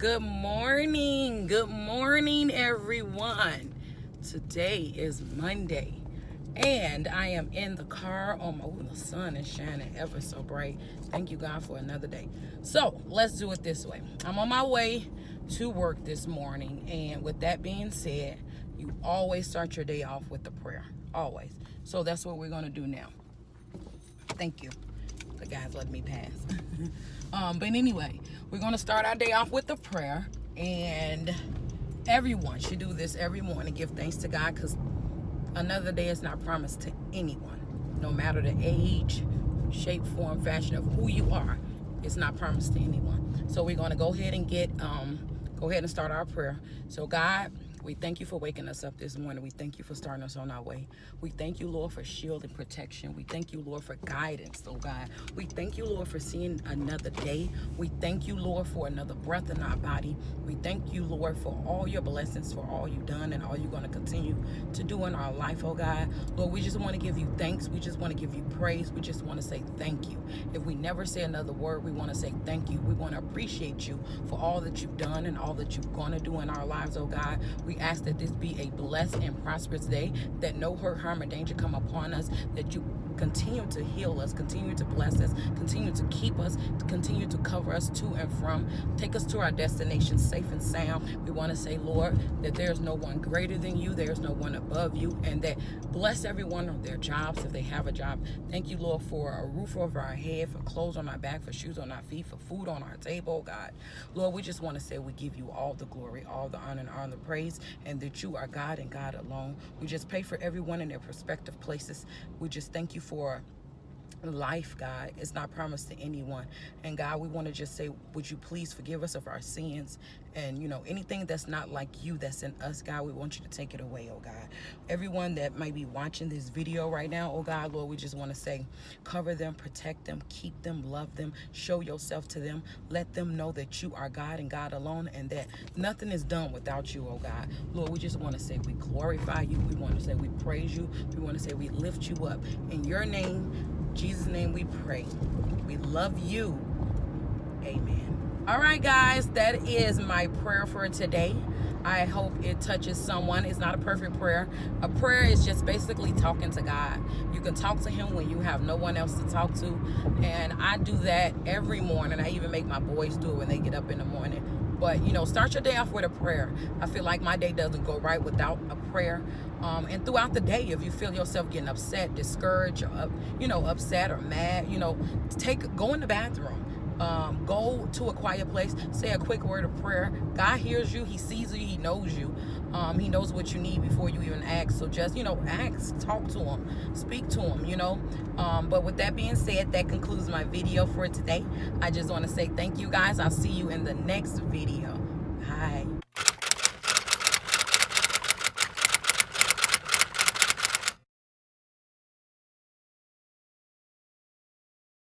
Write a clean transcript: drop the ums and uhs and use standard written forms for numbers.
Good morning. Good morning, everyone. Today is Monday, and I am in the car on my, the sun is shining ever so bright. Thank you, God, for another day. So let's do it this way. I'm on my way to work this morning, and with that being said, you always start your day off with a prayer. Always. So that's what we're going to do now. Thank you. The guys let me pass. But anyway, we're going to start our day off with a prayer, and everyone should do this every morning. Give thanks to God, because another day is not promised to anyone, no matter the age, shape, form, fashion of who you are. It's not promised to anyone. So we're going to go ahead and start our prayer. So God, we thank you for waking us up this morning. We thank you for starting us on our way. We thank you, Lord, for shield and protection. We thank you, Lord, for guidance, oh God. We thank you, Lord, for seeing another day. We thank you, Lord, for another breath in our body. We thank you, Lord, for all your blessings, for all you've done and all you're going to continue to do in our life, oh God. Lord, we just want to give you thanks. We just want to give you praise. We just want to say thank you. If we never say another word, we want to say thank you. We want to appreciate you for all that you've done and all that you're going to do in our lives, oh God. We ask that this be a blessed and prosperous day, that no hurt, harm, or danger come upon us, that you continue to heal us, continue to bless us, continue to keep us, continue to cover us to and from, take us to our destination safe and sound. We want to say, Lord, that there's no one greater than you, there's no one above you, and that bless everyone on their jobs if they have a job. Thank you, Lord, for a roof over our head, for clothes on our back, for shoes on our feet, for food on our table, God. Lord, we just want to say we give you all the glory, all the honor, and all the praise, and that you are God and God alone. We just pray for everyone in their prospective places. We just thank you for life, God. It's not promised to anyone. And God, we want to just say, would you please forgive us of our sins, and anything that's not like you that's in us, God, we want you to take it away, oh God. Everyone that might be watching this video right now, oh God, Lord, we just want to say, cover them, protect them, keep them, love them, show yourself to them, let them know that you are God and God alone, and that nothing is done without you, oh God. Lord, we just want to say we glorify you. We want to say we praise you. We want to say we lift you up. In your name, Jesus' name, we pray. We love you. Amen. All right, guys, that is my prayer for today. I hope it touches someone. It's not a perfect prayer. A prayer is just basically talking to God. You can talk to him when you have no one else to talk to. And I do that every morning. I even make my boys do it when they get up in the morning. But, start your day off with a prayer. I feel like my day doesn't go right without a prayer. And throughout the day, if you feel yourself getting upset, discouraged, or upset or mad, go in the bathroom. Go to a quiet place, say a quick word of prayer. God hears you, he sees you, he knows you. He knows what you need before you even ask. So just, ask, talk to him, speak to him, But with that being said, that concludes my video for today. I just want to say thank you, guys. I'll see you in the next video. Bye.